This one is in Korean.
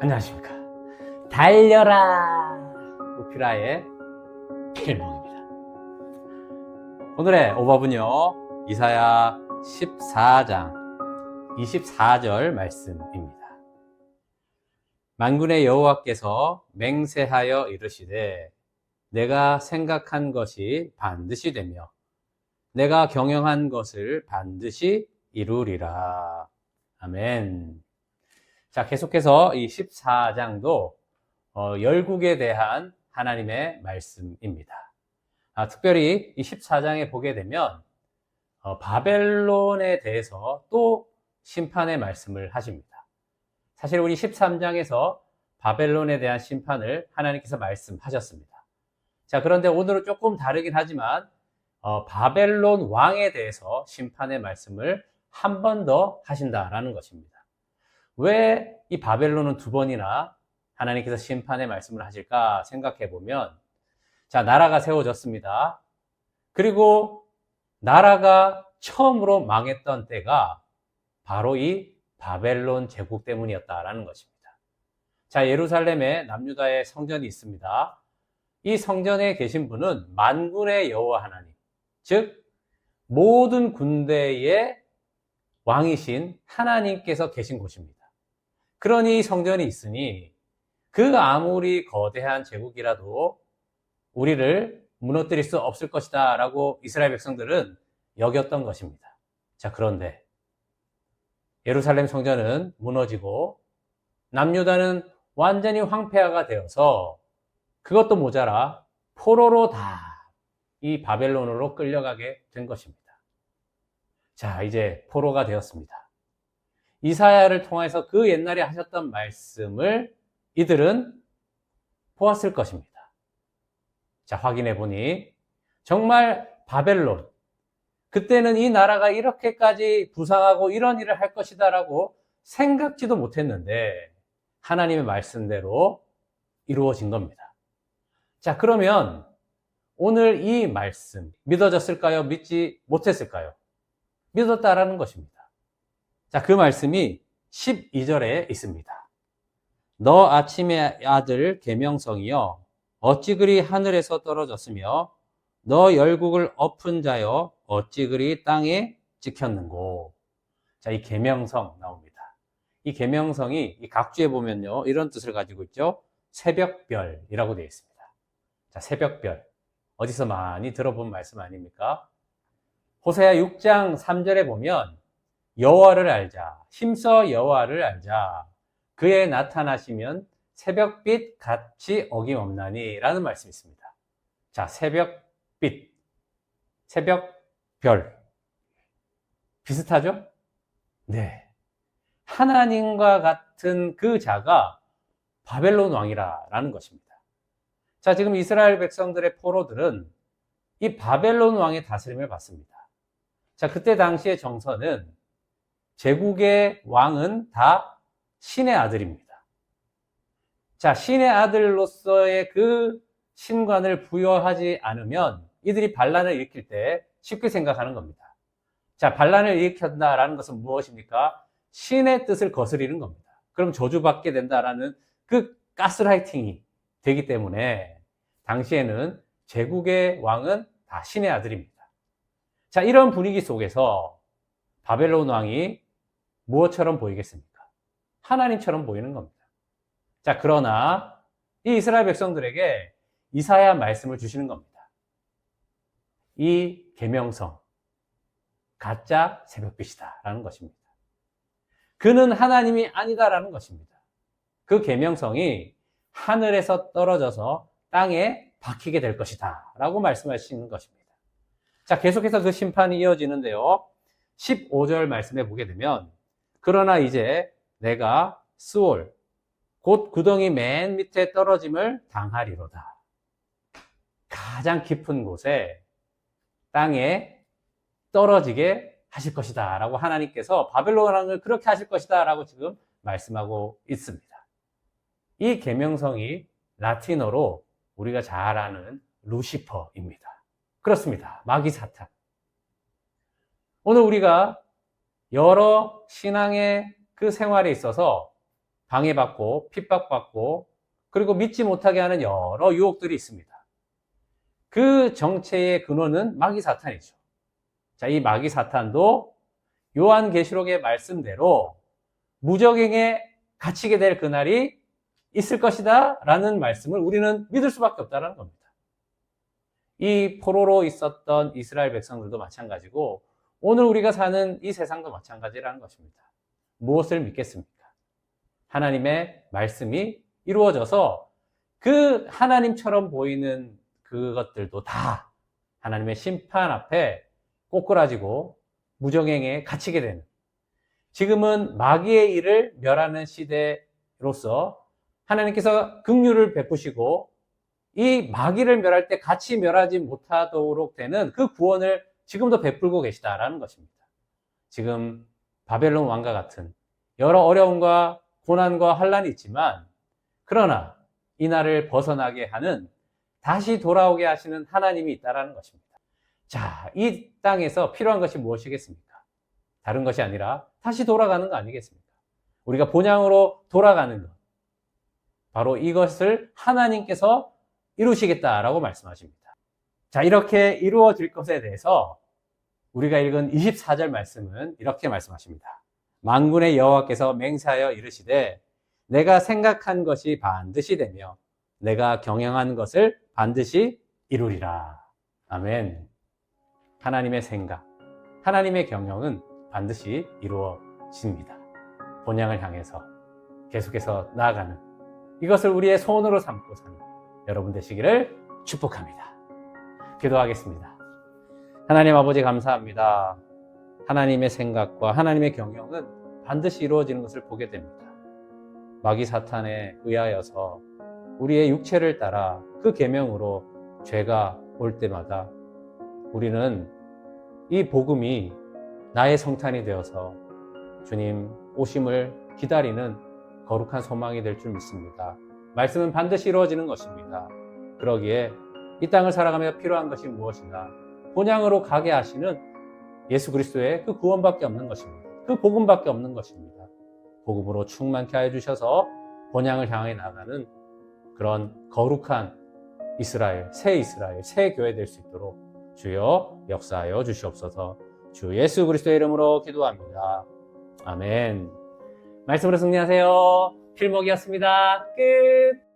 안녕하십니까. 달려라 우피라의 필몽입니다. 오늘의 오법은요, 이사야 14장 24절 말씀입니다. 만군의 여호와께서 맹세하여 이르시되 내가 생각한 것이 반드시 되며 내가 경영한 것을 반드시 이루리라. 아멘. 자, 계속해서 이 14장도 열국에 대한 하나님의 말씀입니다. 특별히 이 14장에 보게 되면 바벨론에 대해서 또 심판의 말씀을 하십니다. 사실 우리 13장에서 바벨론에 대한 심판을 하나님께서 말씀하셨습니다. 자, 그런데 오늘은 조금 다르긴 하지만 바벨론 왕에 대해서 심판의 말씀을 한 번 더 하신다라는 것입니다. 왜 이 바벨론은 두 번이나 하나님께서 심판의 말씀을 하실까 생각해 보면, 자, 나라가 세워졌습니다. 그리고 나라가 처음으로 망했던 때가 바로 이 바벨론 제국 때문이었다라는 것입니다. 자, 예루살렘에 남유다의 성전이 있습니다. 이 성전에 계신 분은 만군의 여호와 하나님, 즉 모든 군대의 왕이신 하나님께서 계신 곳입니다. 그러니 성전이 있으니 그 아무리 거대한 제국이라도 우리를 무너뜨릴 수 없을 것이다 라고 이스라엘 백성들은 여겼던 것입니다. 자, 그런데 예루살렘 성전은 무너지고 남유다는 완전히 황폐화가 되어서 그것도 모자라 포로로 다 이 바벨론으로 끌려가게 된 것입니다. 자, 이제 포로가 되었습니다. 이사야를 통해서 그 옛날에 하셨던 말씀을 이들은 보았을 것입니다. 자, 확인해 보니 정말 바벨론, 그때는 이 나라가 이렇게까지 부상하고 이런 일을 할 것이다 라고 생각지도 못했는데 하나님의 말씀대로 이루어진 겁니다. 자, 그러면 오늘 이 말씀 믿어졌을까요? 믿지 못했을까요? 믿었다라는 것입니다. 자, 그 말씀이 12절에 있습니다. 너 아침의 아들 계명성이여 어찌 그리 하늘에서 떨어졌으며 너 열국을 엎은 자여 어찌 그리 땅에 찍혔는고. 자, 이 계명성 나옵니다. 이 계명성이 이 각주에 보면요, 이런 뜻을 가지고 있죠. 새벽별이라고 되어 있습니다. 자, 새벽별. 어디서 많이 들어본 말씀 아닙니까? 호세아 6장 3절에 보면 여호와를 알자, 힘써 여호와를 알자, 그의 나타나시면 새벽빛 같이 어김없나니 라는 말씀이 있습니다. 자, 새벽빛, 새벽별 비슷하죠? 네. 하나님과 같은 그 자가 바벨론 왕이라는 것입니다. 자, 지금 이스라엘 백성들의 포로들은 이 바벨론 왕의 다스림을 받습니다. 자, 그때 당시의 정서는 제국의 왕은 다 신의 아들입니다. 자, 신의 아들로서의 그 신관을 부여하지 않으면 이들이 반란을 일으킬 때 쉽게 생각하는 겁니다. 자, 반란을 일으킨다라는 것은 무엇입니까? 신의 뜻을 거스리는 겁니다. 그럼 저주받게 된다라는 그 가스라이팅이 되기 때문에 당시에는 제국의 왕은 다 신의 아들입니다. 자, 이런 분위기 속에서 바벨론 왕이 무엇처럼 보이겠습니까? 하나님처럼 보이는 겁니다. 자, 그러나 이 이스라엘 백성들에게 이사야 말씀을 주시는 겁니다. 이 계명성, 가짜 새벽빛이다 라는 것입니다. 그는 하나님이 아니다라는 것입니다. 그 계명성이 하늘에서 떨어져서 땅에 박히게 될 것이다 라고 말씀하시는 것입니다. 자, 계속해서 그 심판이 이어지는데요, 15절 말씀에 보게 되면 그러나 이제 내가 스올 곧 구덩이 맨 밑에 떨어짐을 당하리로다. 가장 깊은 곳에 땅에 떨어지게 하실 것이다 라고 하나님께서 바벨론 왕을 그렇게 하실 것이다 라고 지금 말씀하고 있습니다. 이 계명성이 라틴어로 우리가 잘 아는 루시퍼입니다. 그렇습니다. 마귀 사탄. 오늘 우리가 여러 신앙의 그 생활에 있어서 방해받고 핍박받고 그리고 믿지 못하게 하는 여러 유혹들이 있습니다. 그 정체의 근원은 마귀 사탄이죠. 자, 이 마귀 사탄도 요한계시록의 말씀대로 무적행에 갇히게 될 그날이 있을 것이다 라는 말씀을 우리는 믿을 수밖에 없다는 겁니다. 이 포로로 있었던 이스라엘 백성들도 마찬가지고 오늘 우리가 사는 이 세상도 마찬가지라는 것입니다. 무엇을 믿겠습니까? 하나님의 말씀이 이루어져서 그 하나님처럼 보이는 그것들도 다 하나님의 심판 앞에 꼬꾸라지고 무정행에 갇히게 되는, 지금은 마귀의 일을 멸하는 시대로서 하나님께서 긍휼을 베푸시고 이 마귀를 멸할 때 같이 멸하지 못하도록 되는 그 구원을 지금도 베풀고 계시다라는 것입니다. 지금 바벨론 왕과 같은 여러 어려움과 고난과 환란이 있지만, 그러나 이날을 벗어나게 하는, 다시 돌아오게 하시는 하나님이 있다는 것입니다. 자, 이 땅에서 필요한 것이 무엇이겠습니까? 다른 것이 아니라 다시 돌아가는 거 아니겠습니까? 우리가 본향으로 돌아가는 것, 바로 이것을 하나님께서 이루시겠다라고 말씀하십니다. 자, 이렇게 이루어질 것에 대해서 우리가 읽은 24절 말씀은 이렇게 말씀하십니다. 만군의 여호와께서 맹세하여 이르시되 내가 생각한 것이 반드시 되며 내가 경영한 것을 반드시 이루리라. 아멘. 하나님의 생각, 하나님의 경영은 반드시 이루어집니다. 본향을 향해서 계속해서 나아가는, 이것을 우리의 소원으로 삼고 사는 여러분 되시기를 축복합니다. 기도하겠습니다. 하나님 아버지 감사합니다. 하나님의 생각과 하나님의 경영은 반드시 이루어지는 것을 보게 됩니다. 마귀 사탄에 의하여서 우리의 육체를 따라 그 계명으로 죄가 올 때마다 우리는 이 복음이 나의 성탄이 되어서 주님 오심을 기다리는 거룩한 소망이 될 줄 믿습니다. 말씀은 반드시 이루어지는 것입니다. 그러기에 이 땅을 살아가며 필요한 것이 무엇이나 본향으로 가게 하시는 예수 그리스도의 그 구원밖에 없는 것입니다. 그 복음밖에 없는 것입니다. 복음으로 충만케 하여 주셔서 본향을 향해 나가는 그런 거룩한 이스라엘, 새 교회 될 수 있도록 주여 역사하여 주시옵소서. 주 예수 그리스도의 이름으로 기도합니다. 아멘. 말씀으로 승리하세요. 필목이었습니다. 끝.